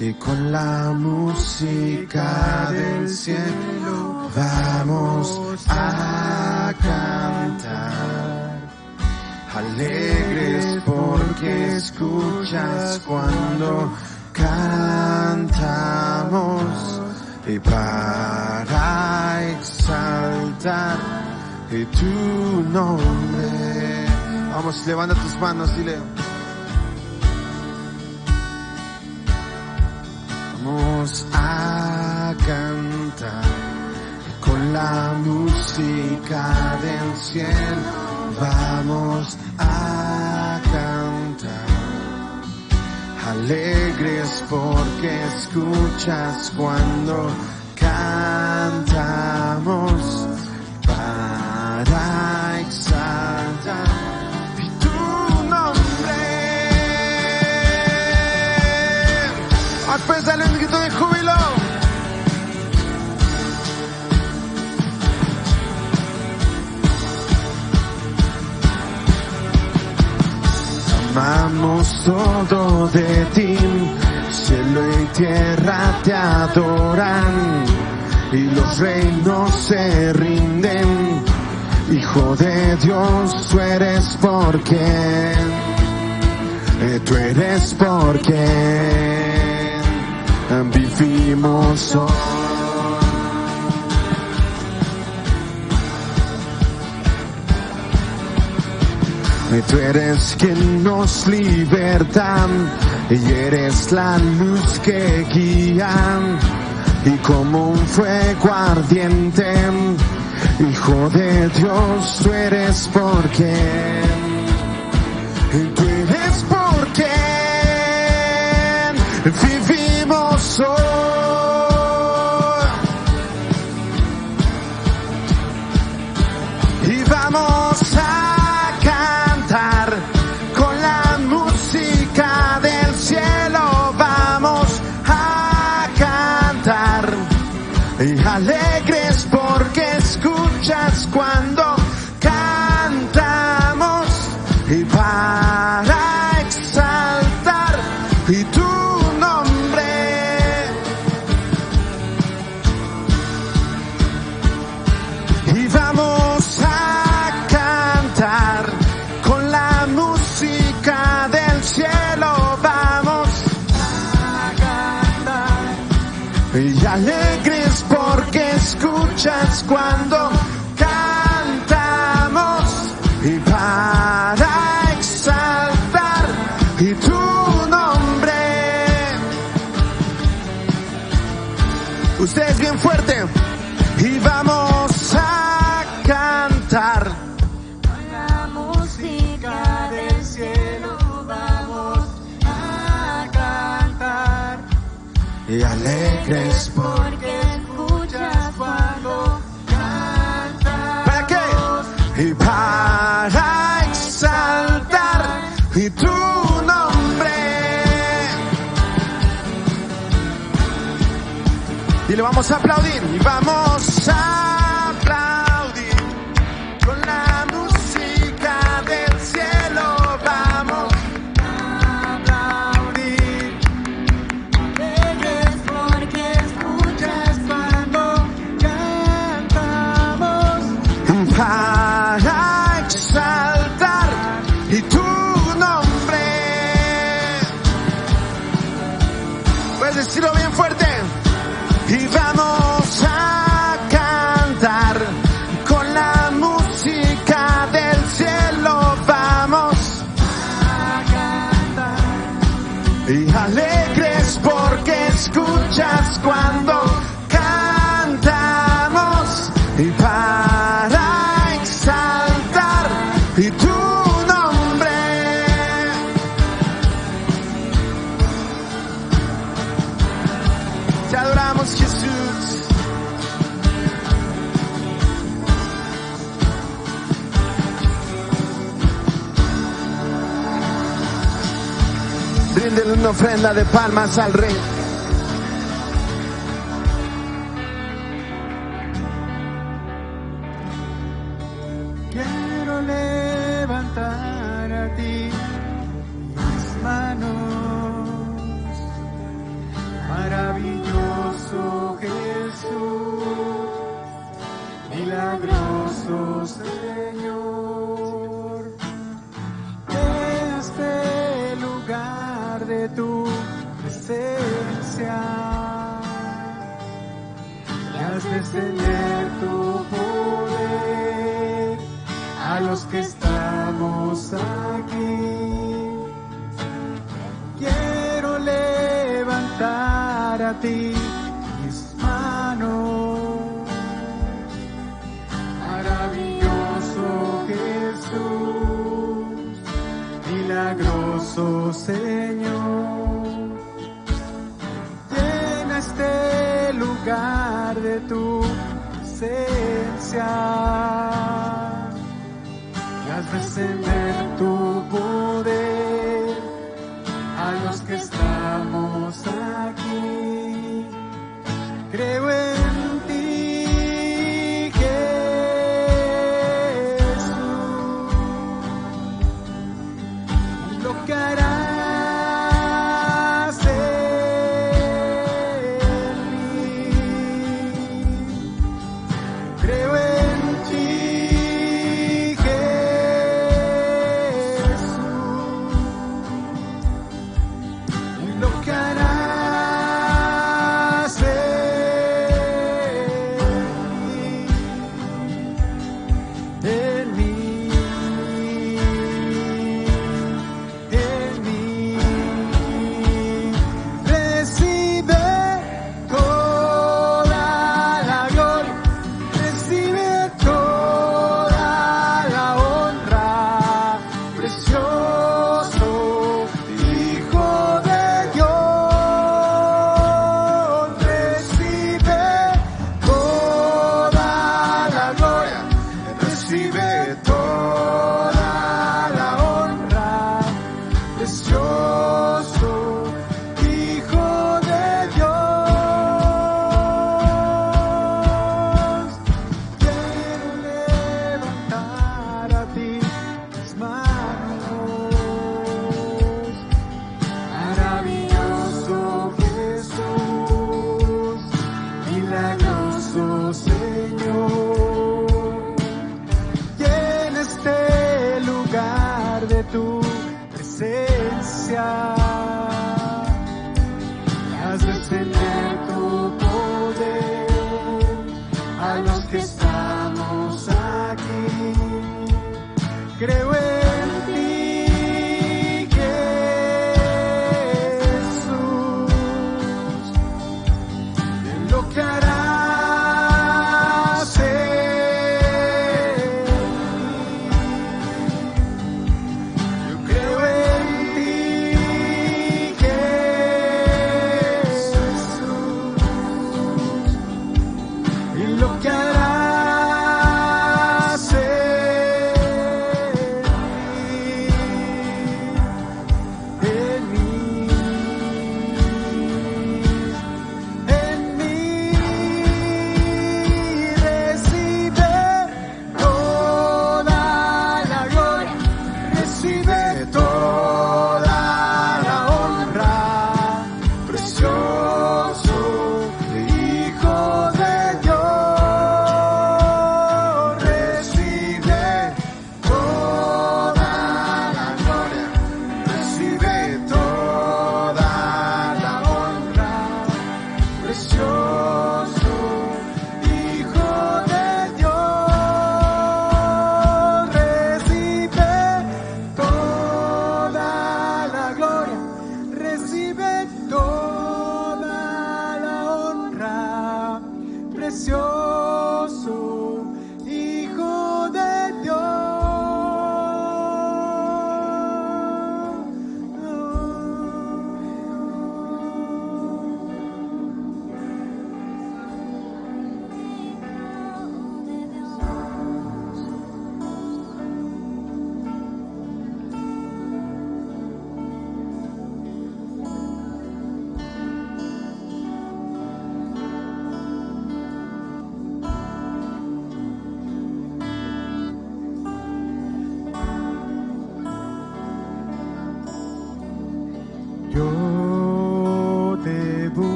y con la música del cielo vamos a cantar. Alegres porque escuchas cuando cantamos y para exaltar tu nombre. Vamos, levanta tus manos, dile. Vamos a cantar con la música del cielo. Vamos a cantar, alegres porque escuchas cuando cantamos para exaltar tu nombre. Pues dale un grito de júbilo. Amamos todo de ti, cielo y tierra te adoran, y los reinos se rinden. Hijo de Dios, tú eres porque, tú eres porque vivimos hoy. Tú eres quien nos liberta y eres la luz que guía, y como un fuego ardiente, Hijo de Dios, tú eres porque, tú eres porque vivimos hoy. Y vamos a cantar con la música del cielo, vamos a cantar y alegres porque escuchas cuando cantamos y para exaltar y tu nombre. Y vamos a cantar con la música del cielo, vamos a cantar y alegres porque escuchas cuando cantamos y para exaltar y tu nombre. Ustedes bien fuerte. Y vamos a cantar con la música del cielo, vamos a cantar y alegres porque escuchas cuando cantamos. ¿para qué? Y para exaltar y tu nombre. Y le vamos a aplaudir. Y vamos a aplaudir con la música del cielo. Vamos a aplaudir Alegres porque escuchas cuando cantamos. para exaltar y tu nombre. Puedes decirlo bien fuerte. Y vamos a cantar con la música del cielo, vamos A cantar y alegres porque escuchas cuando cantamos y para exaltar y tu nombre. Te adoramos, Jesús. Bríndele una ofrenda de palmas al Rey. Quiero levantar a ti mis manos milagroso Señor. En este lugar de tu presencia, y haz descender tu poder a los que estamos aquí. Quiero levantar a ti mis manos, maravilloso Jesús, milagroso Señor. Llena este lugar de tu presencia y haz descender tu poder a los que estamos aquí. Creo en ti, Jesús, lo que harás en mí. Creo en ti, Jesús, y lo que harás en mí, en mí. Recibe toda la gloria, recibe toda la honra, precioso Hijo de Dios. Recibe toda la gloria, recibe toda la honra, precioso Hijo de Dios. Quiero levantar a ti mis manos, maravilloso Jesús, milagroso Señor. Llena este lugar de tu presencia, haz descender tu poder a los que estamos aquí. Creo en ti, Jesús, en lo que harás en mí. Yo creo en ti, Jesús, en lo que harás en mí.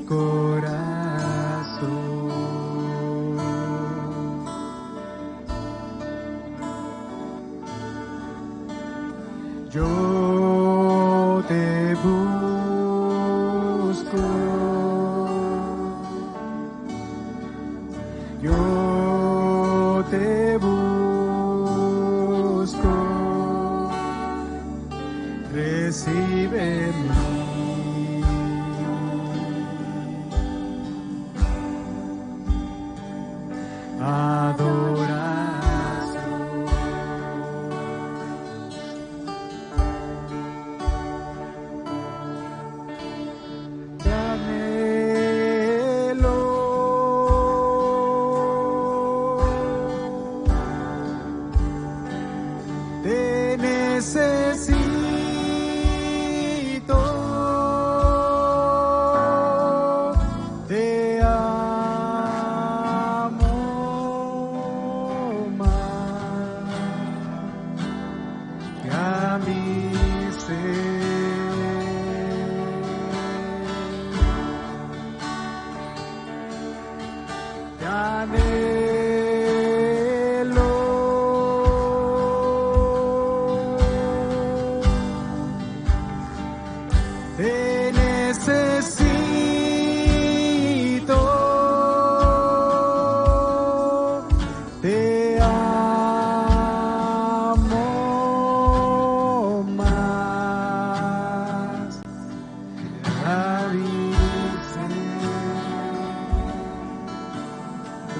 Yo te busco, yo te busco, recíbeme.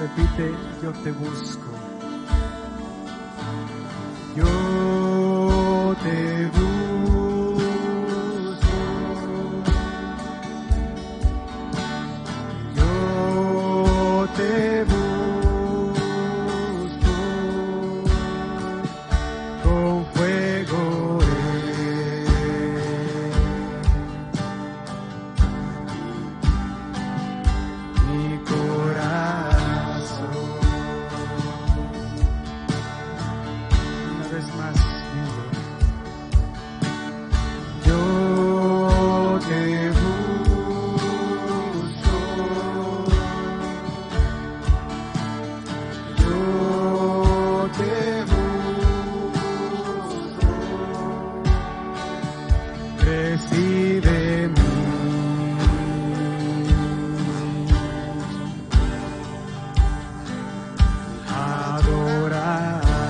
Repite, yo te busco. Yo te busco. Yo te busco. Con fuego mi corazón. Una vez más, yo te busco, yo te busco, recibe mi adoración.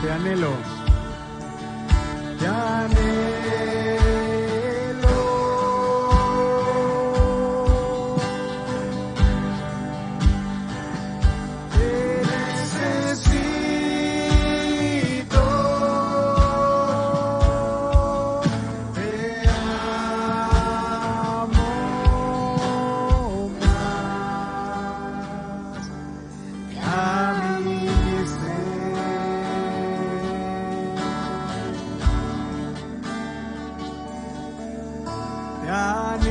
Te anhelo, te anhelo, te necesito, te amo más a mi ser. Te anhelo,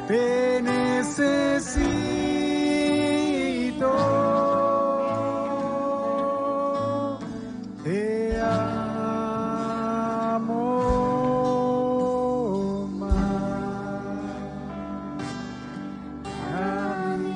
te necesito, te amo más a mi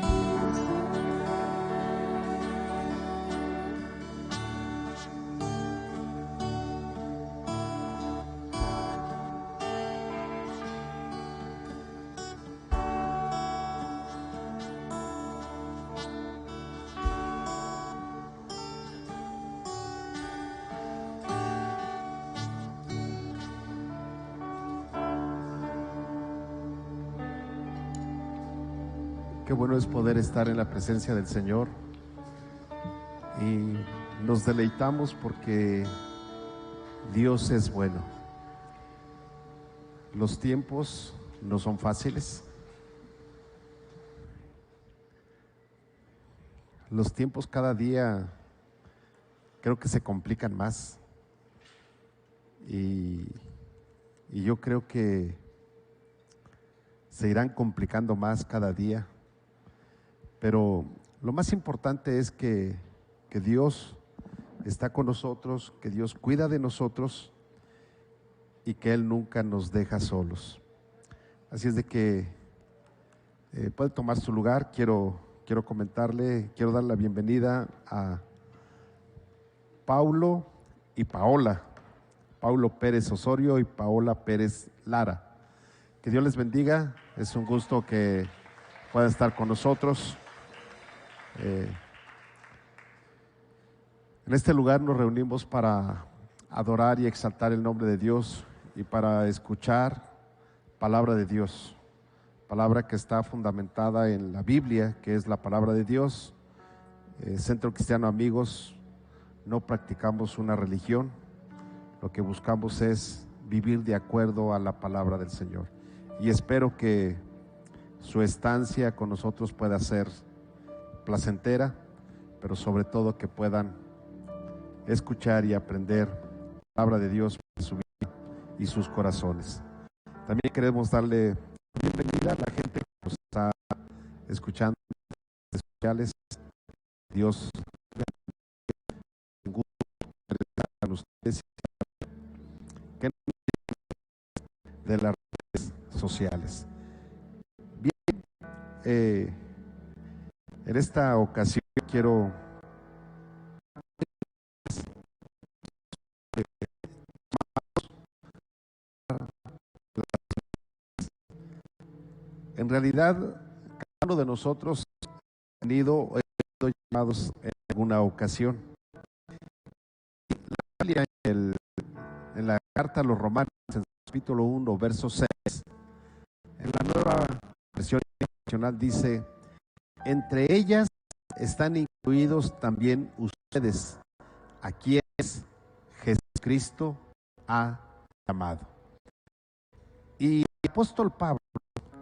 Qué bueno es poder estar en la presencia del Señor y nos deleitamos porque Dios es bueno. Los tiempos no son fáciles. Los tiempos cada día creo que se complican más y yo creo que se irán complicando más cada día. Pero Lo más importante es que Dios está con nosotros, que Dios cuida de nosotros y que Él nunca nos deja solos. Así es de que puede tomar su lugar. Quiero quiero dar la bienvenida a Paulo y Paola, Paulo Pérez Osorio y Paola Pérez Lara. Que Dios les bendiga, es un gusto que puedan estar con nosotros. En este lugar nos reunimos para adorar y exaltar el nombre de Dios y para escuchar palabra de Dios, palabra que está fundamentada en la Biblia, que es la palabra de Dios. Centro Cristiano Amigos, no practicamos una religión, lo que buscamos es vivir de acuerdo a la palabra del Señor. Y espero que su estancia con nosotros pueda ser placentera, pero sobre todo que puedan escuchar y aprender la palabra de Dios en su vida y sus corazones. También queremos darle bienvenida a la gente que nos está escuchando en redes sociales. Dios, un gusto a ustedes que de las redes sociales. Bien, en esta ocasión quiero en realidad cada uno de nosotros ha tenido llamados en alguna ocasión. La Biblia en la carta a los Romanos, en capítulo 1, verso 6, en la nueva versión internacional dice: entre ellas están incluidos también ustedes, a quienes Jesucristo ha llamado. Y el apóstol Pablo,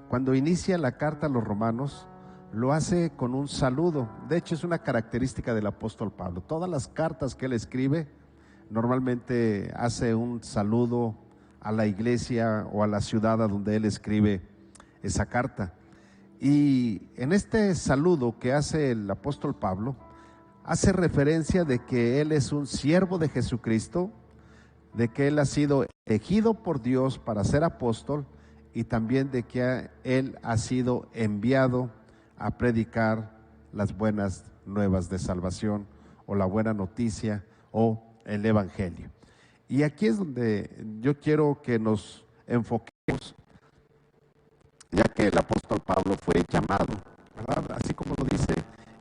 cuando inicia la carta a los Romanos, lo hace con un saludo. De hecho, es una característica del apóstol Pablo. Todas las cartas que él escribe, normalmente hace un saludo a la iglesia o a la ciudad a donde él escribe esa carta. Y en este saludo que hace el apóstol Pablo, hace referencia de que él es un siervo de Jesucristo, de que él ha sido elegido por Dios para ser apóstol, y también de que él ha sido enviado a predicar las buenas nuevas de salvación, o la buena noticia, o el evangelio. Y aquí es donde yo quiero que nos enfoquemos, ya que el apóstol Pablo fue llamado, ¿verdad? Así como lo dice,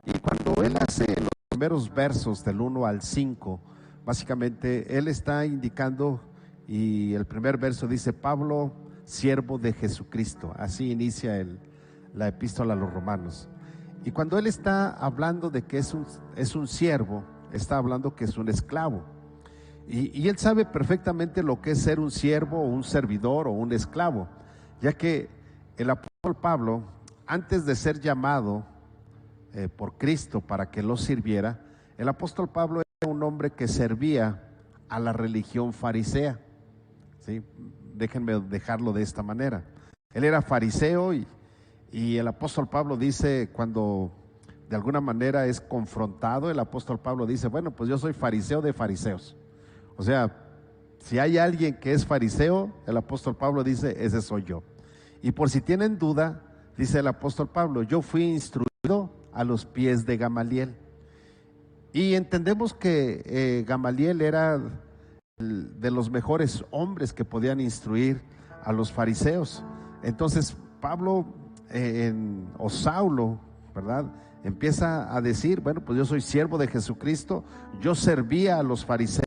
y cuando él hace los primeros versos del 1 al 5, básicamente él está indicando, y el primer verso dice: Pablo, siervo de Jesucristo. Así inicia la epístola a los Romanos. Y cuando él está hablando de que es un siervo, está hablando que es un esclavo. Y él sabe perfectamente lo que es ser un siervo, o un servidor, o un esclavo, ya que el apóstol Pablo, antes de ser llamado por Cristo para que lo sirviera, el apóstol Pablo era un hombre que servía a la religión farisea, ¿sí? Déjenme dejarlo de esta manera. Él era fariseo y el apóstol Pablo dice, cuando de alguna manera es confrontado, el apóstol Pablo dice: bueno, pues yo soy fariseo de fariseos. O sea, si hay alguien que es fariseo, el apóstol Pablo dice: ese soy yo. Y por si tienen duda, dice el apóstol Pablo: yo fui instruido a los pies de Gamaliel. Y entendemos que Gamaliel era de los mejores hombres que podían instruir a los fariseos. Entonces Pablo o Saulo, ¿verdad?, empieza a decir: bueno, pues yo soy siervo de Jesucristo, yo servía a los fariseos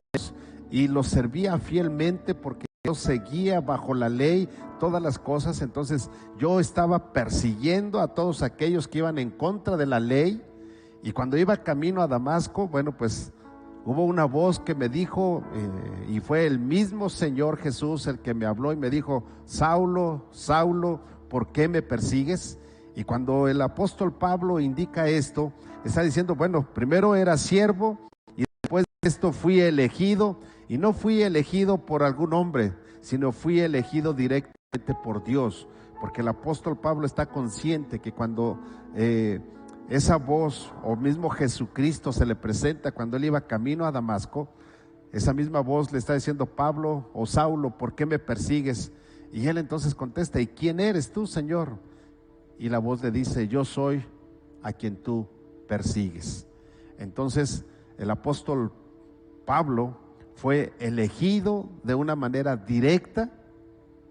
y los servía fielmente porque yo seguía bajo la ley todas las cosas. Entonces yo estaba persiguiendo a todos aquellos que iban en contra de la ley. Y cuando iba camino a Damasco, bueno, pues hubo una voz que me dijo, y fue el mismo Señor Jesús el que me habló y me dijo: Saulo, Saulo, ¿por qué me persigues? Y cuando el apóstol Pablo indica esto, está diciendo: bueno, primero era siervo y después de esto fui elegido, y no fui elegido por algún hombre, sino fui elegido directamente por Dios, porque el apóstol Pablo está consciente que cuando esa voz, o mismo Jesucristo se le presenta cuando él iba camino a Damasco, esa misma voz le está diciendo: Pablo o Saulo, ¿por qué me persigues? Y él entonces contesta: ¿y quién eres tú, Señor? Y la voz le dice: yo soy a quien tú persigues. Entonces el apóstol Pablo fue elegido de una manera directa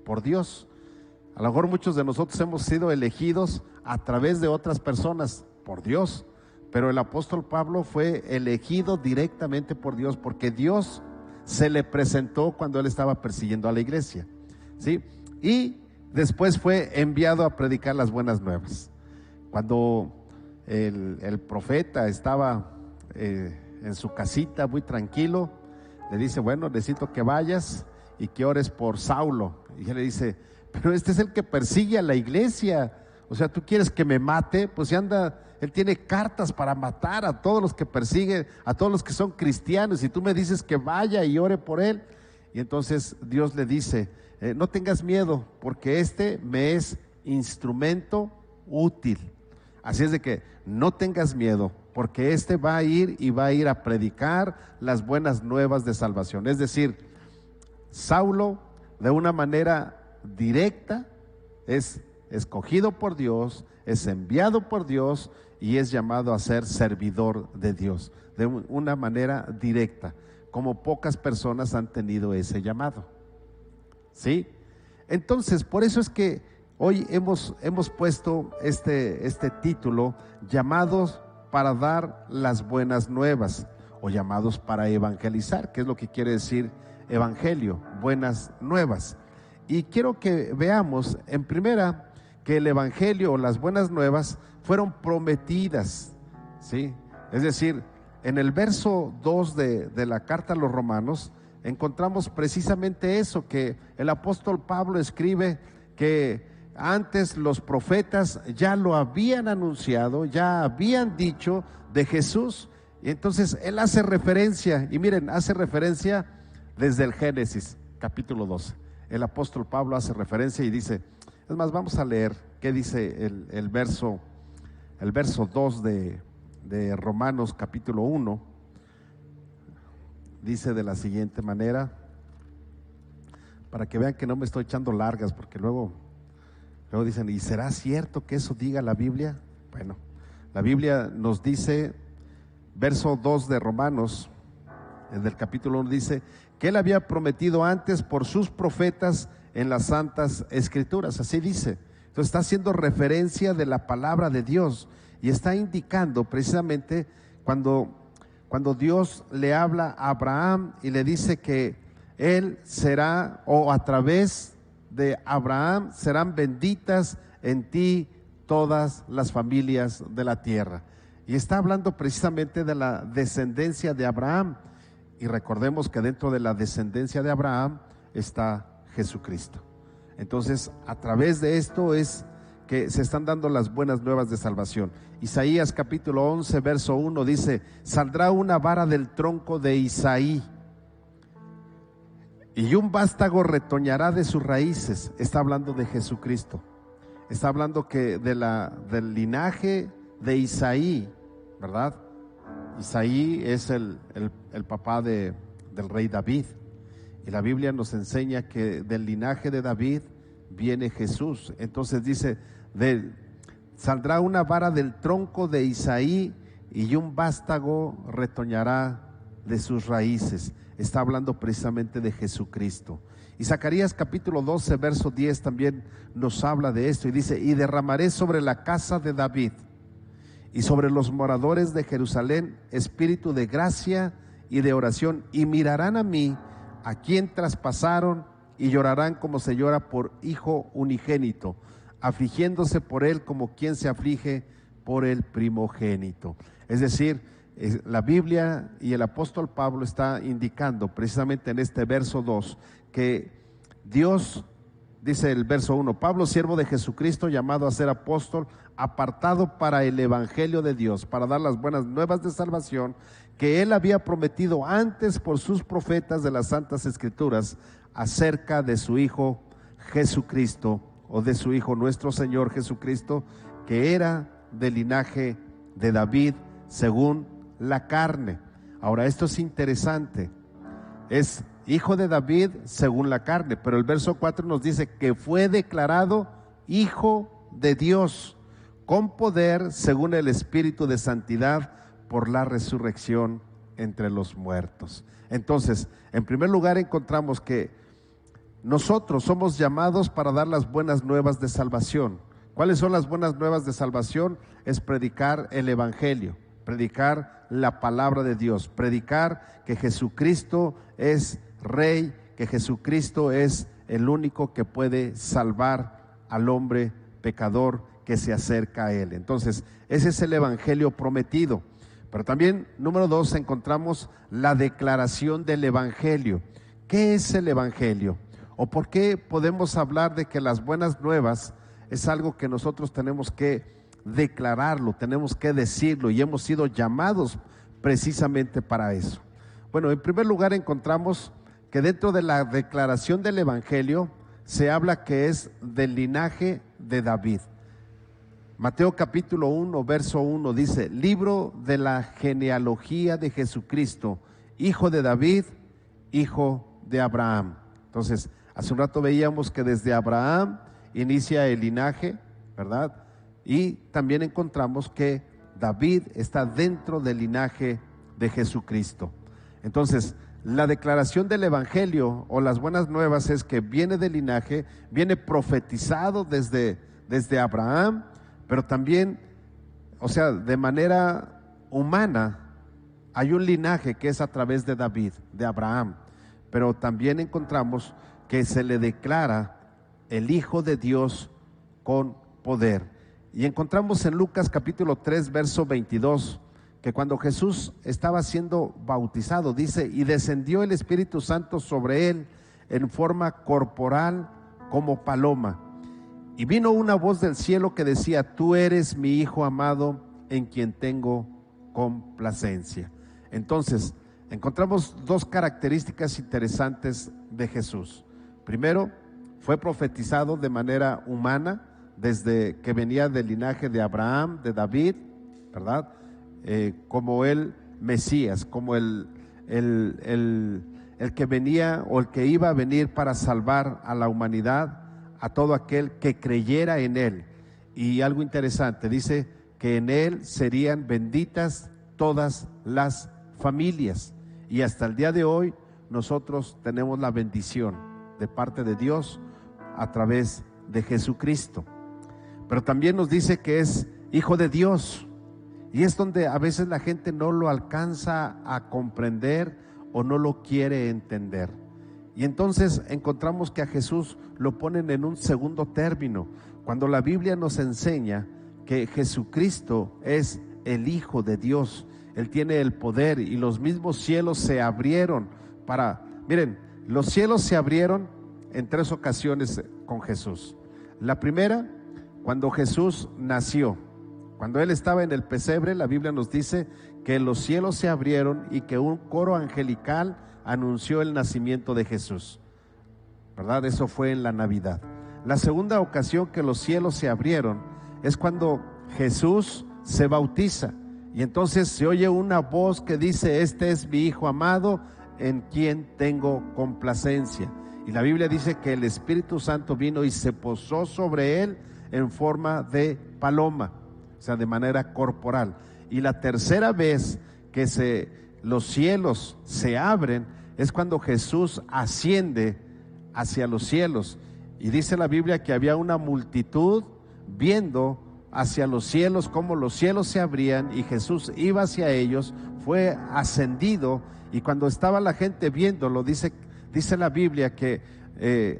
por Dios. A lo mejor muchos de nosotros hemos sido elegidos a través de otras personas por Dios, pero el apóstol Pablo fue elegido directamente por Dios, porque Dios se le presentó cuando él estaba persiguiendo a la iglesia, ¿sí? Y después fue enviado a predicar las buenas nuevas. Cuando el profeta estaba en su casita muy tranquilo, le dice: bueno, necesito que vayas y que ores por Saulo. Y él le dice: pero este es el que persigue a la iglesia, o sea, ¿tú quieres que me mate? Pues si anda, él tiene cartas para matar a todos los que persigue, a todos los que son cristianos, y tú me dices que vaya y ore por él. Y entonces Dios le dice: no tengas miedo, porque este me es instrumento útil. Así es de que no tengas miedo, porque este va a ir y va a ir a predicar las buenas nuevas de salvación. Es decir, Saulo, de una manera directa, es escogido por Dios, es enviado por Dios y es llamado a ser servidor de Dios, de una manera directa, como pocas personas han tenido ese llamado, ¿sí? Entonces, por eso es que hoy hemos puesto este título: llamados para dar las buenas nuevas, o llamados para evangelizar, que es lo que quiere decir evangelio, buenas nuevas. Y quiero que veamos en primera que el evangelio o las buenas nuevas fueron prometidas, ¿sí? Es decir, en el verso 2 de la carta a los Romanos encontramos precisamente eso, que el apóstol Pablo escribe que antes los profetas ya lo habían anunciado, ya habían dicho de Jesús. Y entonces él hace referencia, y miren, hace referencia desde el Génesis capítulo 12. El apóstol Pablo hace referencia y dice, es más, vamos a leer qué dice el verso 2 de Romanos capítulo 1. Dice de la siguiente manera, para que vean que no me estoy echando largas, porque luego dicen: ¿y será cierto que eso diga la Biblia? Bueno, la Biblia nos dice, verso 2 de Romanos, del capítulo 1, dice que él había prometido antes por sus profetas en las santas escrituras. Así dice. Entonces está haciendo referencia de la palabra de Dios y está indicando precisamente cuando Dios le habla a Abraham y le dice que él será, o a través de Abraham serán benditas en ti todas las familias de la tierra. Y está hablando precisamente de la descendencia de Abraham. Y recordemos que dentro de la descendencia de Abraham está Jesucristo. Entonces, a través de esto es que se están dando las buenas nuevas de salvación. Isaías capítulo 11, verso 1 dice: saldrá una vara del tronco de Isaí, y un vástago retoñará de sus raíces. Está hablando de Jesucristo. Está hablando que del linaje de Isaí, ¿verdad? Isaí es el papá del rey David. Y la Biblia nos enseña que del linaje de David viene Jesús. Entonces dice, saldrá una vara del tronco de Isaí y un vástago retoñará de sus raíces. Está hablando precisamente de Jesucristo. Y Zacarías capítulo 12, verso 10 también nos habla de esto y dice: y derramaré sobre la casa de David y sobre los moradores de Jerusalén espíritu de gracia y de oración, y mirarán a mí, a quien traspasaron, y llorarán como se llora por hijo unigénito, afligiéndose por él como quien se aflige por el primogénito. Es decir, la Biblia y el apóstol Pablo está indicando precisamente en este verso 2 que Dios, dice el verso 1, Pablo, siervo de Jesucristo, llamado a ser apóstol, apartado para el evangelio de Dios, para dar las buenas nuevas de salvación, que él había prometido antes por sus profetas de las santas escrituras, acerca de su Hijo Jesucristo, o de su Hijo nuestro Señor Jesucristo, que era del linaje de David según la carne. Ahora, esto es interesante. Es hijo de David según la carne, pero el verso 4 nos dice que fue declarado hijo de Dios con poder según el Espíritu de santidad por la resurrección entre los muertos. Entonces, en primer lugar encontramos que nosotros somos llamados para dar las buenas nuevas de salvación. ¿Cuáles son las buenas nuevas de salvación? Es predicar el Evangelio, predicar la palabra de Dios, predicar que Jesucristo es Rey, que Jesucristo es el único que puede salvar al hombre pecador que se acerca a Él. Entonces, ese es el Evangelio prometido. Pero también, número 2, encontramos la declaración del Evangelio. ¿Qué es el Evangelio? ¿O por qué podemos hablar de que las buenas nuevas es algo que nosotros tenemos que declararlo, tenemos que decirlo, y hemos sido llamados precisamente para eso? Bueno, en primer lugar encontramos que dentro de la declaración del Evangelio se habla que es del linaje de David. Mateo capítulo 1, verso 1 dice: libro de la genealogía de Jesucristo, hijo de David, hijo de Abraham. Entonces, hace un rato veíamos que desde Abraham inicia el linaje, ¿verdad? Y también encontramos que David está dentro del linaje de Jesucristo. Entonces, la declaración del Evangelio o las buenas nuevas es que viene del linaje, viene profetizado desde Abraham, pero también, o sea, de manera humana, hay un linaje que es a través de David, de Abraham, pero también encontramos que se le declara el Hijo de Dios con poder. Y encontramos en Lucas capítulo 3, verso 22, que cuando Jesús estaba siendo bautizado, dice: y descendió el Espíritu Santo sobre él en forma corporal como paloma. Y vino una voz del cielo que decía: tú eres mi Hijo amado, en quien tengo complacencia. Entonces, encontramos dos características interesantes de Jesús. Primero, fue profetizado de manera humana, desde que venía del linaje de Abraham, de David, ¿verdad? Como el Mesías, como el que venía o el que iba a venir para salvar a la humanidad, a todo aquel que creyera en Él. Y algo interesante, dice que en Él serían benditas todas las familias. Y hasta el día de hoy nosotros tenemos la bendición de parte de Dios a través de Jesucristo. Pero también nos dice que es Hijo de Dios, y es donde a veces la gente no lo alcanza a comprender o no lo quiere entender. Y entonces encontramos que a Jesús lo ponen en un segundo término, cuando la Biblia nos enseña que Jesucristo es el Hijo de Dios. Él tiene el poder, y los mismos cielos se abrieron miren, los cielos se abrieron en 3 ocasiones con Jesús. La primera, cuando Jesús nació, cuando Él estaba en el pesebre, la Biblia nos dice que los cielos se abrieron y que un coro angelical anunció el nacimiento de Jesús, ¿verdad? Eso fue en la Navidad. La segunda ocasión que los cielos se abrieron es cuando Jesús se bautiza, y entonces se oye una voz que dice: este es mi Hijo amado, en quien tengo complacencia. Y la Biblia dice que el Espíritu Santo vino y se posó sobre él en forma de paloma, o sea, de manera corporal. Y la tercera vez que los cielos se abren es cuando Jesús asciende hacia los cielos. Y dice la Biblia que había una multitud viendo hacia los cielos, como los cielos se abrían y Jesús iba hacia ellos, fue ascendido. Y cuando estaba la gente viéndolo, dice la Biblia que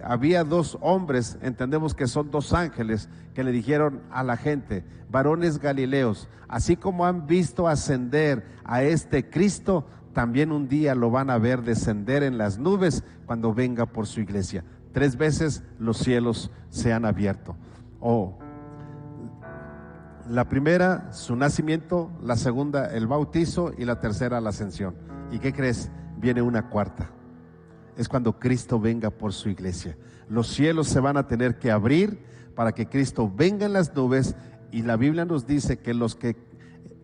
había 2 hombres, entendemos que son 2 ángeles, que le dijeron a la gente: varones galileos, así como han visto ascender a este Cristo, también un día lo van a ver descender en las nubes cuando venga por su iglesia. 3 veces los cielos se han abierto. La primera, su nacimiento; la segunda, el bautizo; y la tercera, la ascensión. ¿Y qué crees? Viene una cuarta. Es cuando Cristo venga por su iglesia. Los cielos se van a tener que abrir para que Cristo venga en las nubes, y la Biblia nos dice que los que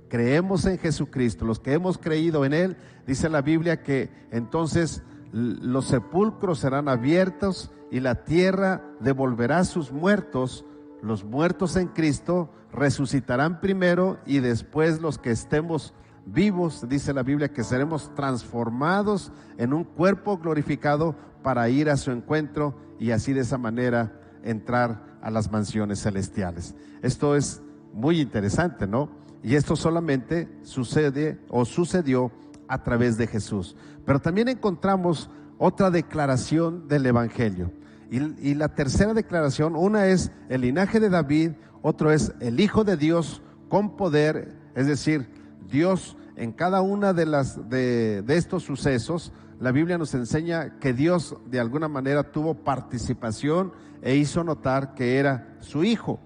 creemos en Jesucristo, los que hemos creído en Él, dice la Biblia que entonces los sepulcros serán abiertos y la tierra devolverá a sus muertos. Los muertos en Cristo resucitarán primero y después los que estemos vivos, dice la Biblia, que seremos transformados en un cuerpo glorificado para ir a su encuentro y así de esa manera entrar a las mansiones celestiales. Esto es muy interesante, ¿no? Y esto solamente sucede o sucedió a través de Jesús. Pero también encontramos otra declaración del Evangelio. Y la tercera declaración, una es el linaje de David, otro es el Hijo de Dios con poder, es decir, Dios en cada una de estos sucesos. La Biblia nos enseña que Dios de alguna manera tuvo participación e hizo notar que era su Hijo,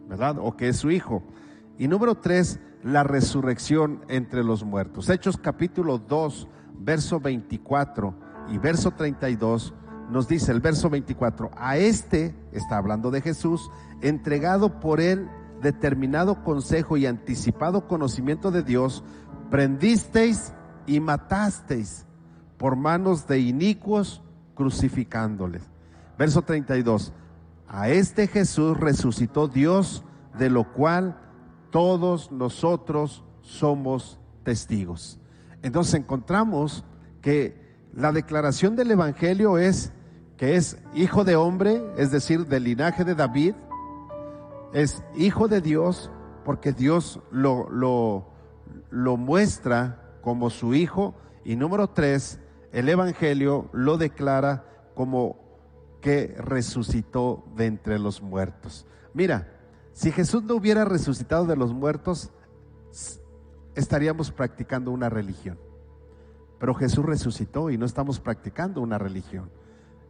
¿verdad? O que es su Hijo. Y número 3, la resurrección entre los muertos. Hechos capítulo 2, verso 24 y verso 32, nos dice el verso 24, a este, está hablando de Jesús, entregado por él determinado consejo y anticipado conocimiento de Dios, prendisteis y matasteis por manos de inicuos, crucificándoles. Verso 32, a este Jesús resucitó Dios, de lo cual todos nosotros somos testigos. Entonces encontramos que la declaración del Evangelio es que es hijo de hombre, es decir, del linaje de David, es hijo de Dios, porque Dios lo muestra como su hijo. Y número 3, el Evangelio lo declara como que resucitó de entre los muertos. Mira, si Jesús no hubiera resucitado de los muertos, estaríamos practicando una religión. Pero Jesús resucitó y no estamos practicando una religión,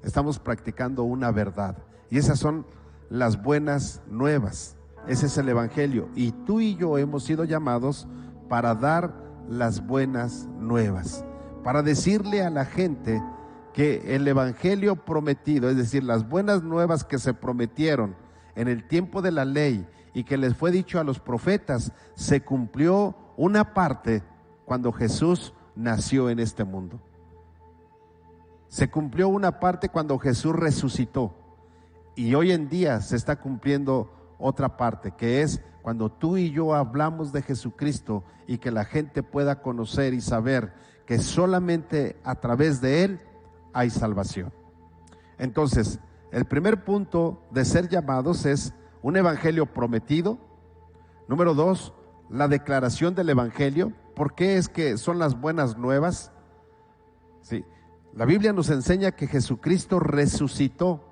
estamos practicando una verdad. Y esas son las buenas nuevas. Ese es el Evangelio. Y tú y yo hemos sido llamados para dar las buenas nuevas, para decirle a la gente que el Evangelio prometido, es decir, las buenas nuevas que se prometieron en el tiempo de la ley y que les fue dicho a los profetas, se cumplió una parte cuando Jesús nació en este mundo. Se cumplió una parte cuando Jesús resucitó, y hoy en día se está cumpliendo otra parte, que es cuando tú y yo hablamos de Jesucristo y que la gente pueda conocer y saber que solamente a través de Él hay salvación. Entonces, el primer punto de ser llamados es un evangelio prometido. Número 2, la declaración del evangelio. ¿Por qué es que son las buenas nuevas? Sí, la Biblia nos enseña que Jesucristo resucitó.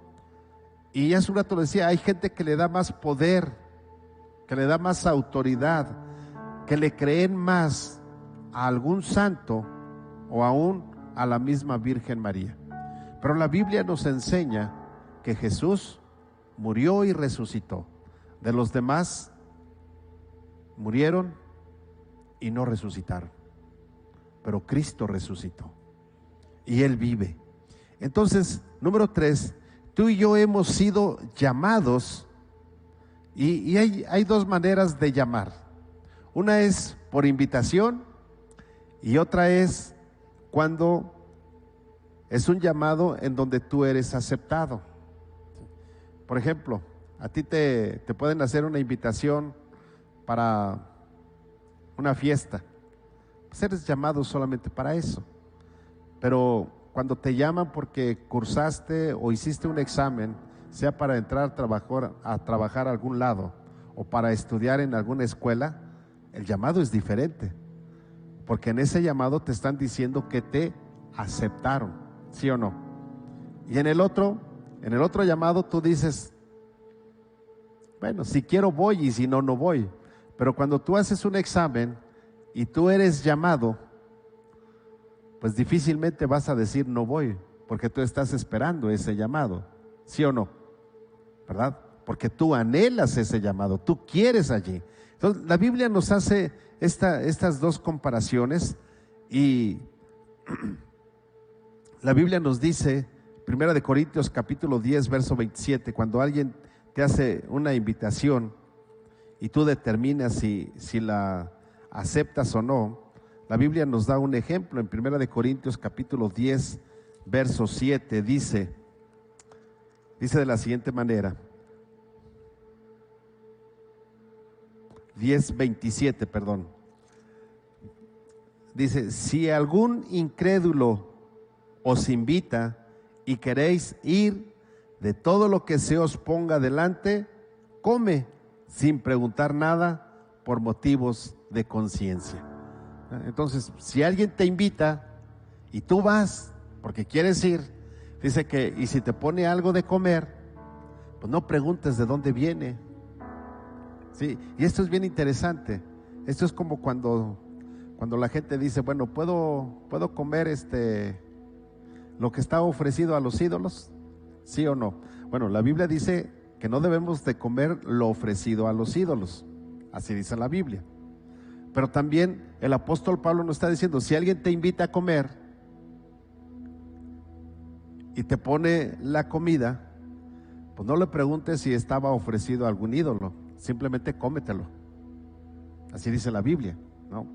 Y hace un rato decía, hay gente que le da más poder, que le da más autoridad, que le creen más a algún santo o aún a la misma Virgen María. Pero la Biblia nos enseña que Jesús murió y resucitó. De los demás murieron y no resucitaron, pero Cristo resucitó y Él vive. Entonces, número 3, tú y yo hemos sido llamados, y hay dos maneras de llamar. Una es por invitación y otra es cuando es un llamado en donde tú eres aceptado. Por ejemplo, a ti te pueden hacer una invitación para una fiesta, pues eres llamado solamente para eso. Pero cuando te llaman porque cursaste o hiciste un examen, sea para entrar a trabajar a algún lado o para estudiar en alguna escuela, el llamado es diferente, porque en ese llamado te están diciendo que te aceptaron, ¿sí o no? Y en el otro llamado tú dices, bueno, si quiero voy y si no, no voy. Pero cuando tú haces un examen y tú eres llamado, pues difícilmente vas a decir no voy, porque tú estás esperando ese llamado, ¿sí o no? ¿Verdad? Porque tú anhelas ese llamado, tú quieres allí. Entonces la Biblia nos hace estas dos comparaciones, y la Biblia nos dice, 1 Corintios capítulo 10, verso 27, cuando alguien te hace una invitación y tú determinas si la aceptas o no, la Biblia nos da un ejemplo en 1 de Corintios capítulo 10, verso 7, dice de la siguiente manera, 10:27, perdón. Dice, si algún incrédulo os invita y queréis ir, de todo lo que se os ponga delante, come sin preguntar nada por motivos de conciencia. Entonces, si alguien te invita y tú vas porque quieres ir, dice que, y si te pone algo de comer, pues no preguntes de dónde viene. Sí, y esto es bien interesante. Esto es como cuando la gente dice, bueno, ¿puedo comer lo que está ofrecido a los ídolos? ¿Sí o no? Bueno, la Biblia dice que no debemos de comer lo ofrecido a los ídolos. Así dice la Biblia. Pero también el apóstol Pablo nos está diciendo, si alguien te invita a comer y te pone la comida, pues no le preguntes si estaba ofrecido a algún ídolo, simplemente cómetelo. Así dice la Biblia, ¿no?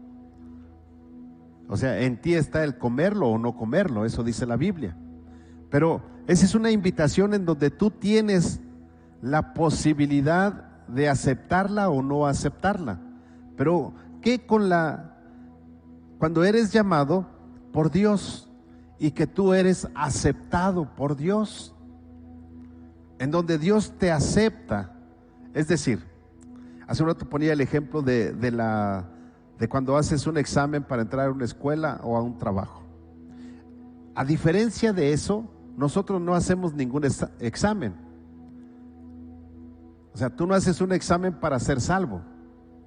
O sea, en ti está el comerlo o no comerlo, eso dice la Biblia. Pero esa es una invitación en donde tú tienes la posibilidad de aceptarla o no aceptarla. Pero ¿qué cuando eres llamado por Dios y que tú eres aceptado por Dios? En donde Dios te acepta. Es decir, hace un rato ponía el ejemplo de cuando haces un examen para entrar a una escuela o a un trabajo. A diferencia de eso, nosotros no hacemos ningún examen. O sea, tú no haces un examen para ser salvo,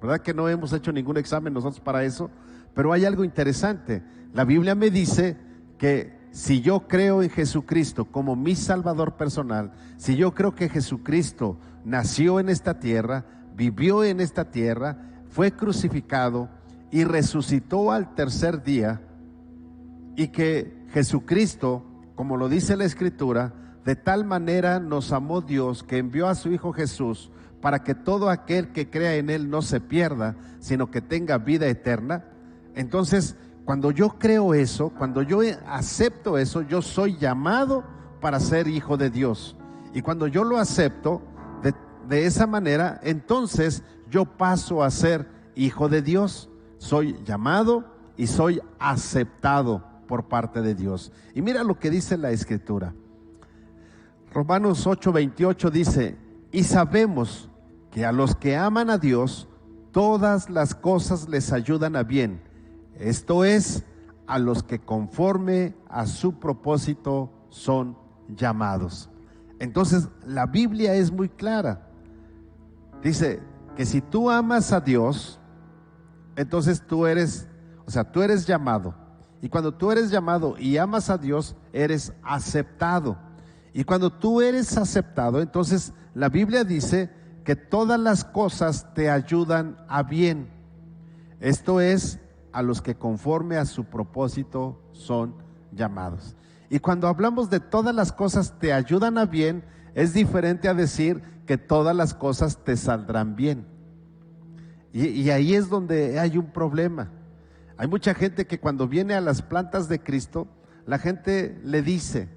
¿verdad? Que no hemos hecho ningún examen nosotros para eso. Pero hay algo interesante. La Biblia me dice que si yo creo en Jesucristo como mi Salvador personal, si yo creo que Jesucristo nació en esta tierra, vivió en esta tierra, fue crucificado y resucitó al tercer día, y que Jesucristo, como lo dice la Escritura, de tal manera nos amó Dios que envió a su Hijo Jesús para que todo aquel que crea en Él no se pierda, sino que tenga vida eterna. Entonces, cuando yo creo eso, cuando yo acepto eso, yo soy llamado para ser hijo de Dios. Y cuando yo lo acepto de esa manera, entonces yo paso a ser hijo de Dios. Soy llamado y soy aceptado por parte de Dios. Y mira lo que dice la Escritura. Romanos 8:28 dice, y sabemos que a los que aman a Dios, todas las cosas les ayudan a bien. Esto es, a los que conforme a su propósito son llamados. Entonces, la Biblia es muy clara. Dice que si tú amas a Dios, entonces tú eres llamado. Y cuando tú eres llamado y amas a Dios, eres aceptado. Y cuando tú eres aceptado, entonces la Biblia dice que todas las cosas te ayudan a bien. Esto es, a los que conforme a su propósito son llamados. Y cuando hablamos de todas las cosas te ayudan a bien, es diferente a decir que todas las cosas te saldrán bien. Y ahí es donde hay un problema. Hay mucha gente que cuando viene a las plantas de Cristo, la gente le dice,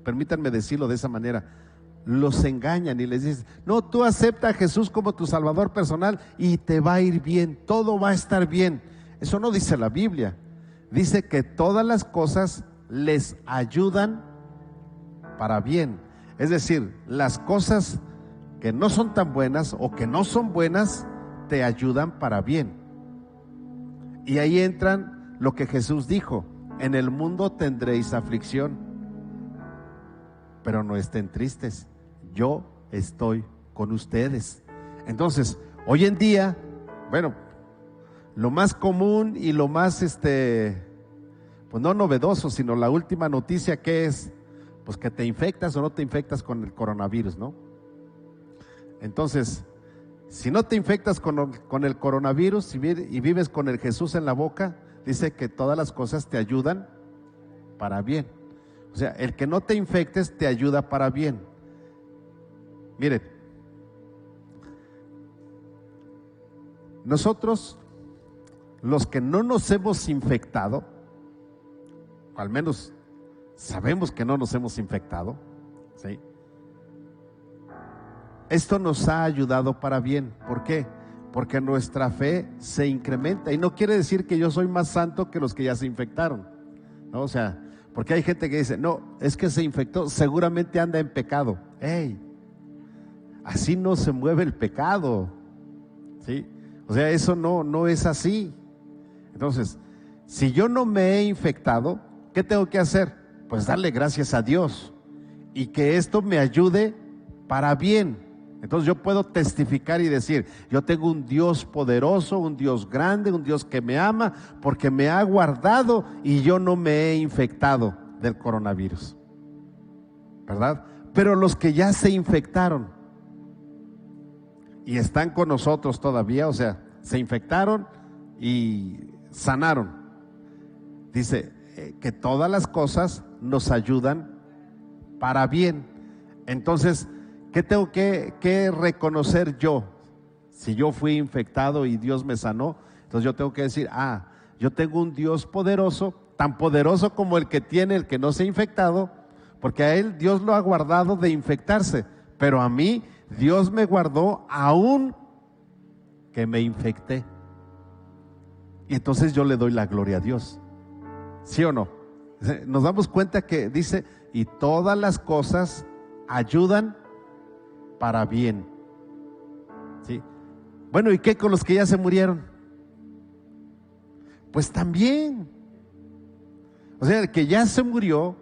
permítanme decirlo de esa manera, los engañan y les dicen, no, tú acepta a Jesús como tu Salvador personal y te va a ir bien, todo va a estar bien. Eso no dice la Biblia. Dice que todas las cosas les ayudan para bien. Es decir, las cosas que no son tan buenas o que no son buenas, te ayudan para bien. Y ahí entran lo que Jesús dijo, en el mundo tendréis aflicción, pero no estén tristes, yo estoy con ustedes. Entonces, hoy en día, bueno, lo más común y lo más, pues no novedoso, sino la última noticia que es, pues que te infectas o no te infectas con el coronavirus, ¿no? Entonces, si no te infectas con el coronavirus y vives con el Jesús en la boca, dice que todas las cosas te ayudan para bien. O sea, el que no te infectes te ayuda para bien. Miren, nosotros los que no nos hemos infectado, o al menos sabemos que no nos hemos infectado, ¿sí? Esto nos ha ayudado para bien. ¿Por qué? Porque nuestra fe se incrementa. Y no quiere decir que yo soy más santo que los que ya se infectaron, ¿no? O sea, porque hay gente que dice, no, es que se infectó, seguramente anda en pecado. ¡Ey! Así no se mueve el pecado, ¿sí? O sea, eso no es así. Entonces, si yo no me he infectado, ¿qué tengo que hacer? Pues darle gracias a Dios y que esto me ayude para bien. Entonces yo puedo testificar y decir, yo tengo un Dios poderoso, un Dios grande, un Dios que me ama, porque me ha guardado y yo no me he infectado del coronavirus, ¿verdad? Pero los que ya se infectaron y están con nosotros todavía, o sea, se infectaron y sanaron, dice que todas las cosas nos ayudan para bien. Entonces, ¿qué tengo que reconocer yo? Si yo fui infectado y Dios me sanó, entonces yo tengo que decir, yo tengo un Dios poderoso, tan poderoso como el que tiene el que no se ha infectado, porque a él Dios lo ha guardado de infectarse, pero a mí Dios me guardó aún que me infecté. Y entonces yo le doy la gloria a Dios. ¿Sí o no? Nos damos cuenta que dice, y todas las cosas ayudan para bien. ¿Sí? Bueno, ¿y qué con los que ya se murieron? Pues también. O sea, el que ya se murió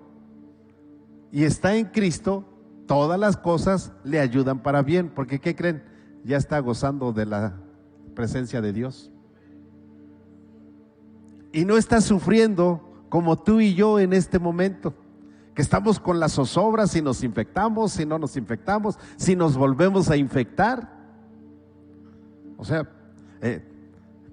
y está en Cristo, todas las cosas le ayudan para bien. Porque ¿qué creen? Ya está gozando de la presencia de Dios. Y no está sufriendo como tú y yo en este momento, que estamos con las zozobras, si nos infectamos, si no nos infectamos, si nos volvemos a infectar. O sea,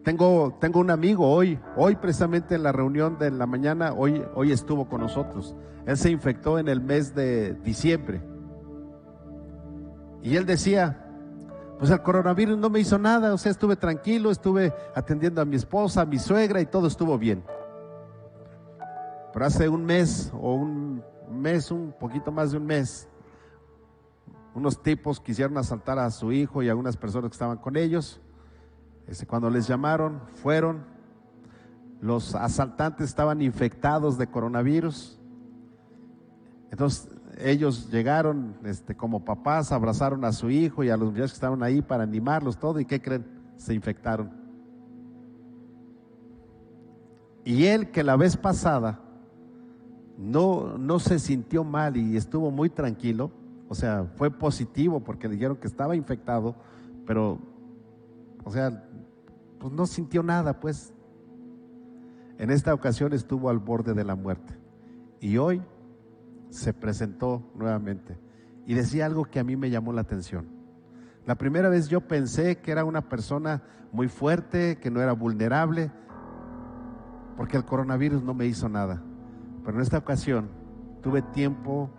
tengo un amigo hoy precisamente en la reunión de la mañana, hoy estuvo con nosotros. Él se infectó en el mes de diciembre. Y él decía, pues el coronavirus no me hizo nada, o sea, estuve tranquilo, estuve atendiendo a mi esposa, a mi suegra y todo estuvo bien. Pero hace un mes o un poquito más de un mes, unos tipos quisieron asaltar a su hijo y a unas personas que estaban con ellos. Cuando les llamaron, fueron. Los asaltantes estaban infectados de coronavirus. Entonces ellos llegaron como papás, abrazaron a su hijo y a los muchachos que estaban ahí para animarlos, todo. ¿Y qué creen? Se infectaron. Y él, que la vez pasada no se sintió mal y estuvo muy tranquilo, o sea, fue positivo porque le dijeron que estaba infectado, pero, o sea, pues no sintió nada, pues. En esta ocasión estuvo al borde de la muerte y hoy se presentó nuevamente y decía algo que a mí me llamó la atención. La primera vez yo pensé que era una persona muy fuerte, que no era vulnerable, porque el coronavirus no me hizo nada. Pero en esta ocasión tuve tiempo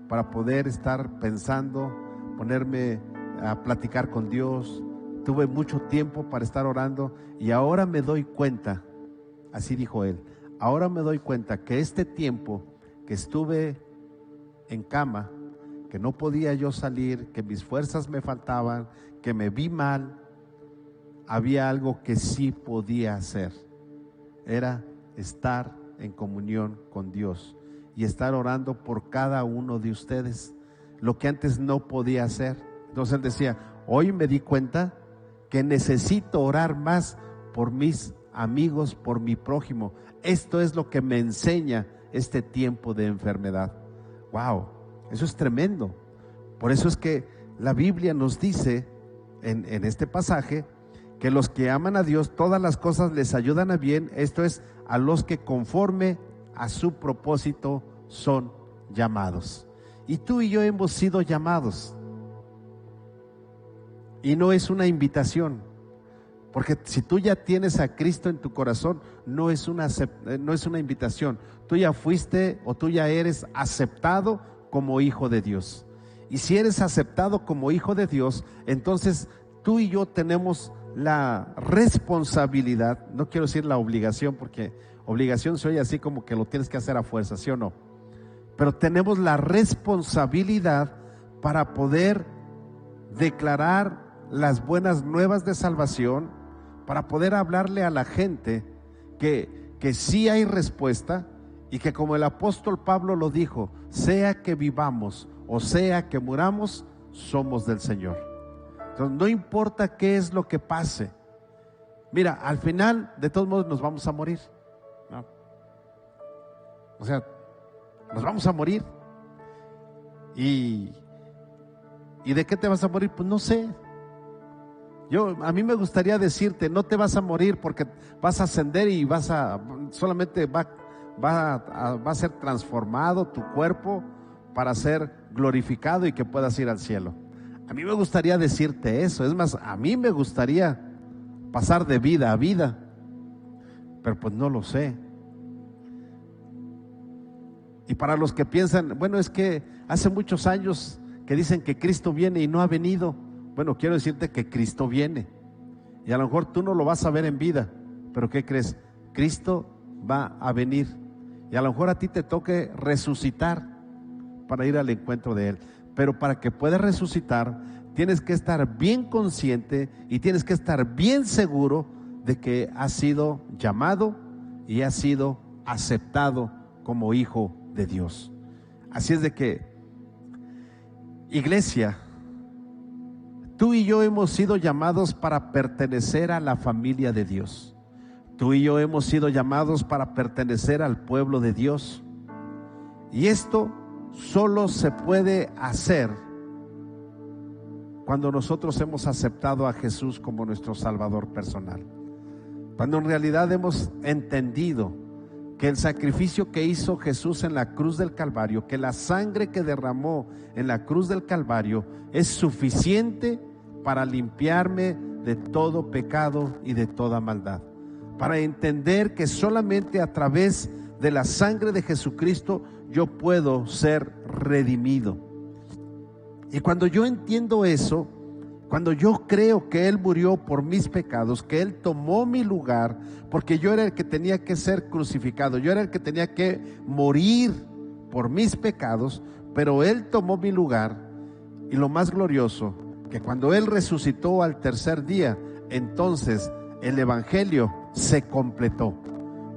para poder estar pensando, ponerme a platicar con Dios. Tuve mucho tiempo para estar orando y ahora me doy cuenta, así dijo él, ahora me doy cuenta que este tiempo que estuve en cama, que no podía yo salir, que mis fuerzas me faltaban, que me vi mal, había algo que sí podía hacer. Era estar en comunión con Dios y estar orando por cada uno de ustedes, lo que antes no podía hacer. Entonces él decía, hoy me di cuenta que necesito orar más por mis amigos, por mi prójimo. Esto es lo que me enseña este tiempo de enfermedad. Wow, eso es tremendo. Por eso es que la Biblia nos dice en este pasaje que los que aman a Dios, todas las cosas les ayudan a bien, esto es, a los que conforme a su propósito son llamados. Y tú y yo hemos sido llamados. Y no es una invitación, porque si tú ya tienes a Cristo en tu corazón, no es una invitación. Tú ya fuiste o tú ya eres aceptado como hijo de Dios. Y si eres aceptado como hijo de Dios, entonces tú y yo tenemos la responsabilidad, no quiero decir la obligación, porque obligación se oye así como que lo tienes que hacer a fuerza, ¿sí o no? Pero tenemos la responsabilidad para poder declarar las buenas nuevas de salvación, para poder hablarle a la gente que sí hay respuesta, y que, como el apóstol Pablo lo dijo, sea que vivamos o sea que muramos, somos del Señor. Entonces, no importa qué es lo que pase. Mira, al final, de todos modos, nos vamos a morir, ¿no? O sea, nos vamos a morir. ¿Y de qué te vas a morir? Pues no sé. A mí me gustaría decirte, no te vas a morir porque vas a ascender y solamente va a ser transformado tu cuerpo para ser glorificado y que puedas ir al cielo. A mí me gustaría decirte eso. Es más, a mí me gustaría pasar de vida a vida, pero pues no lo sé. Y para los que piensan, bueno, es que hace muchos años que dicen que Cristo viene y no ha venido. Bueno, quiero decirte que Cristo viene, y a lo mejor tú no lo vas a ver en vida, pero ¿qué crees? Cristo va a venir, y a lo mejor a ti te toque resucitar para ir al encuentro de Él. Pero para que puedas resucitar, tienes que estar bien consciente y tienes que estar bien seguro de que has sido llamado y has sido aceptado como hijo de Dios. Así es de que, iglesia, tú y yo hemos sido llamados para pertenecer a la familia de Dios. Tú y yo hemos sido llamados para pertenecer al pueblo de Dios. Y esto solo se puede hacer cuando nosotros hemos aceptado a Jesús como nuestro Salvador personal. Cuando en realidad hemos entendido que el sacrificio que hizo Jesús en la cruz del Calvario, que la sangre que derramó en la cruz del Calvario es suficiente para limpiarme de todo pecado y de toda maldad. Para entender que solamente a través de la sangre de Jesucristo yo puedo ser redimido. Y cuando yo entiendo eso, cuando yo creo que Él murió por mis pecados, que Él tomó mi lugar, porque yo era el que tenía que ser crucificado, yo era el que tenía que morir por mis pecados, pero Él tomó mi lugar. Y lo más glorioso, que cuando Él resucitó al tercer día, entonces el evangelio se completó.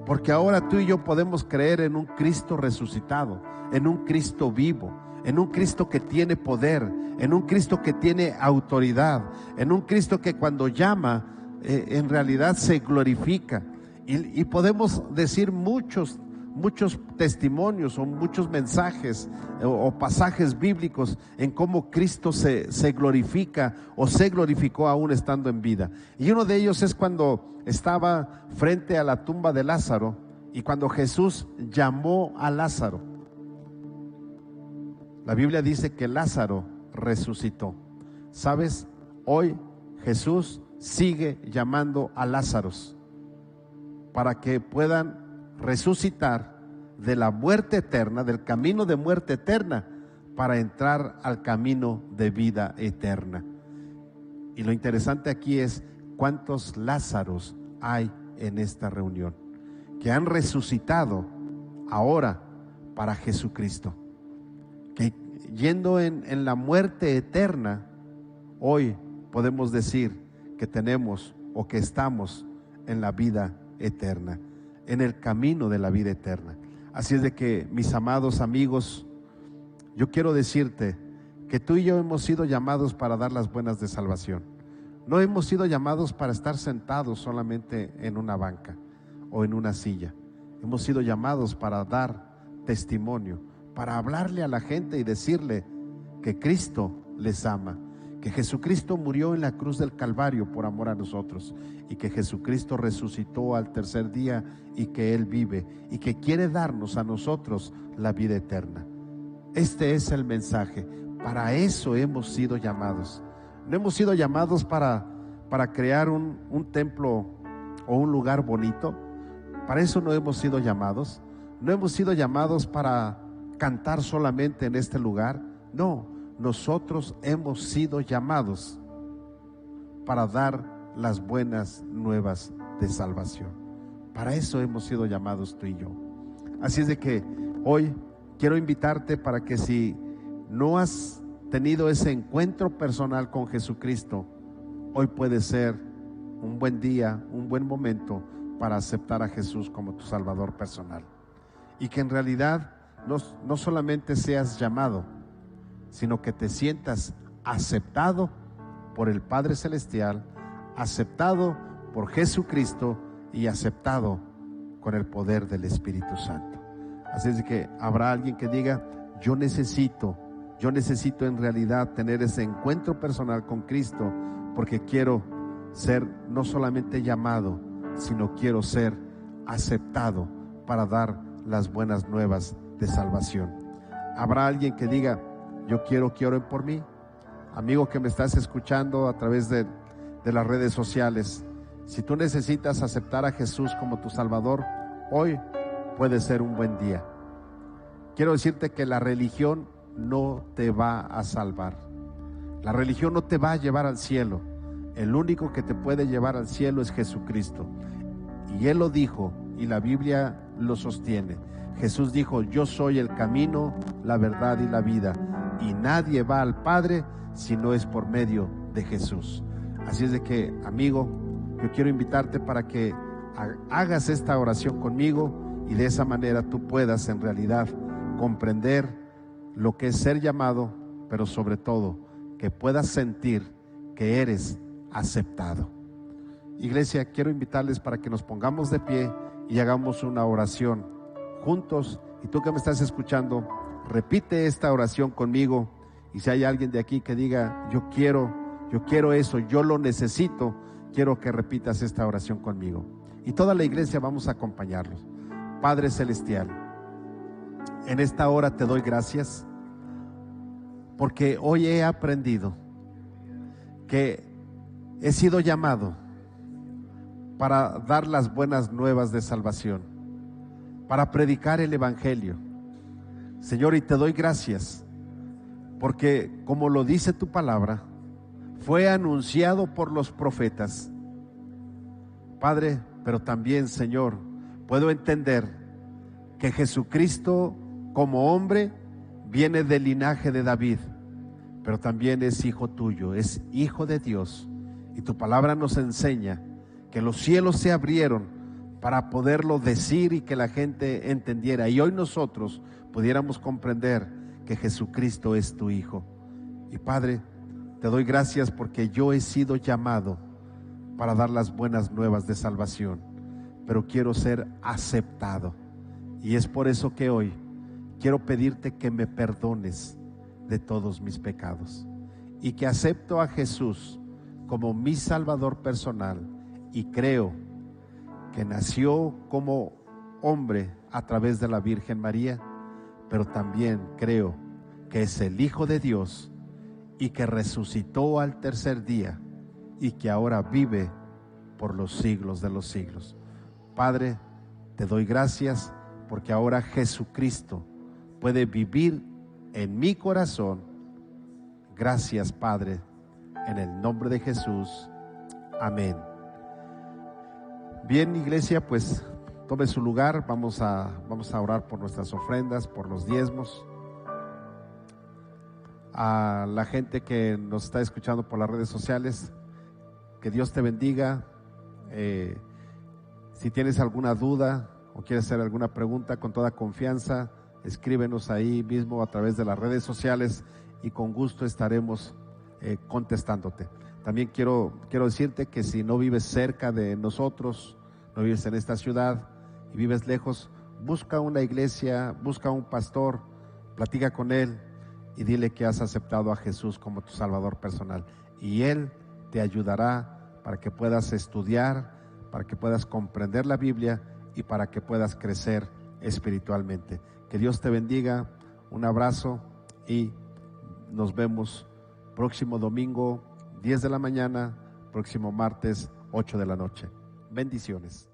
Porque ahora tú y yo podemos creer en un Cristo resucitado, en un Cristo vivo, en un Cristo que tiene poder, en un Cristo que tiene autoridad, en un Cristo que cuando llama, en realidad se glorifica. Y podemos decir muchos testimonios o muchos mensajes o pasajes bíblicos en cómo Cristo se glorifica o se glorificó aún estando en vida. Y uno de ellos es cuando estaba frente a la tumba de Lázaro y cuando Jesús llamó a Lázaro. La Biblia dice que Lázaro resucitó. ¿Sabes? Hoy Jesús sigue llamando a Lázaros para que puedan resucitar de la muerte eterna, del camino de muerte eterna, para entrar al camino de vida eterna. Y lo interesante aquí es cuántos Lázaros hay en esta reunión que han resucitado ahora para Jesucristo, que yendo en la muerte eterna, hoy podemos decir que tenemos o que estamos en la vida eterna, en el camino de la vida eterna. Así es de que, mis amados amigos, yo quiero decirte que tú y yo hemos sido llamados para dar las buenas de salvación. No hemos sido llamados para estar sentados solamente en una banca o en una silla. Hemos sido llamados para dar testimonio, para hablarle a la gente y decirle que Cristo les ama, que Jesucristo murió en la cruz del Calvario por amor a nosotros, y que Jesucristo resucitó al tercer día y que Él vive y que quiere darnos a nosotros la vida eterna. Este es el mensaje. Para eso hemos sido llamados. No hemos sido llamados para crear un templo o un lugar bonito. Para eso no hemos sido llamados. No hemos sido llamados para cantar solamente en este lugar. No, nosotros hemos sido llamados para dar las buenas nuevas de salvación. Para eso hemos sido llamados tú y yo. Así es de que hoy quiero invitarte para que si no has tenido ese encuentro personal con Jesucristo, hoy puede ser un buen día, un buen momento para aceptar a Jesús como tu Salvador personal. Y que en realidad no solamente seas llamado, sino que te sientas aceptado por el Padre Celestial, aceptado por Jesucristo y aceptado con el poder del Espíritu Santo. Así es que habrá alguien que diga, yo necesito en realidad tener ese encuentro personal con Cristo, porque quiero ser no solamente llamado, sino quiero ser aceptado para dar las buenas nuevas de salvación. Habrá alguien que diga, yo quiero que oren por mí. Amigo que me estás escuchando a través de las redes sociales, si tú necesitas aceptar a Jesús como tu Salvador, hoy puede ser un buen día. Quiero decirte que la religión no te va a salvar. La religión no te va a llevar al cielo. El único que te puede llevar al cielo es Jesucristo. Y Él lo dijo, y la Biblia lo sostiene. Jesús dijo, yo soy el camino, la verdad y la vida, y nadie va al Padre si no es por medio de Jesús. Así es de que, amigo, yo quiero invitarte para que hagas esta oración conmigo, y de esa manera tú puedas en realidad comprender lo que es ser llamado, pero sobre todo que puedas sentir que eres aceptado. Iglesia, quiero invitarles para que nos pongamos de pie y hagamos una oración juntos. Y tú que me estás escuchando, repite esta oración conmigo. Y si hay alguien de aquí que diga, yo quiero eso, yo lo necesito, quiero que repitas esta oración conmigo. Y toda la iglesia vamos a acompañarlos. Padre Celestial, en esta hora te doy gracias, porque hoy he aprendido que he sido llamado para dar las buenas nuevas de salvación, para predicar el Evangelio. Señor, y te doy gracias, porque como lo dice tu palabra, fue anunciado por los profetas. Padre, pero también, Señor, puedo entender que Jesucristo como hombre viene del linaje de David, pero también es hijo tuyo, es hijo de Dios. Y tu palabra nos enseña que los cielos se abrieron para poderlo decir y que la gente entendiera. Y hoy nosotros pudiéramos comprender que Jesucristo es tu Hijo. Y Padre, te doy gracias porque yo he sido llamado para dar las buenas nuevas de salvación, pero quiero ser aceptado. Y es por eso que hoy quiero pedirte que me perdones de todos mis pecados y que acepto a Jesús como mi Salvador personal, y creo que nació como hombre a través de la Virgen María, pero también creo que es el Hijo de Dios y que resucitó al tercer día y que ahora vive por los siglos de los siglos. Padre, te doy gracias porque ahora Jesucristo puede vivir en mi corazón. Gracias, Padre, en el nombre de Jesús. Amén. Bien, iglesia, pues tome su lugar. Vamos a orar por nuestras ofrendas, por los diezmos. A la gente que nos está escuchando por las redes sociales, que Dios te bendiga. Si tienes alguna duda o quieres hacer alguna pregunta, con toda confianza, escríbenos ahí mismo a través de las redes sociales y con gusto estaremos contestándote. También quiero decirte que si no vives cerca de nosotros, no vives en esta ciudad y vives lejos, busca una iglesia, busca un pastor, platica con él y dile que has aceptado a Jesús como tu Salvador personal, y Él te ayudará para que puedas estudiar, para que puedas comprender la Biblia y para que puedas crecer espiritualmente. Que Dios te bendiga, un abrazo y nos vemos próximo domingo 10 de la mañana, próximo martes 8 de la noche. Bendiciones.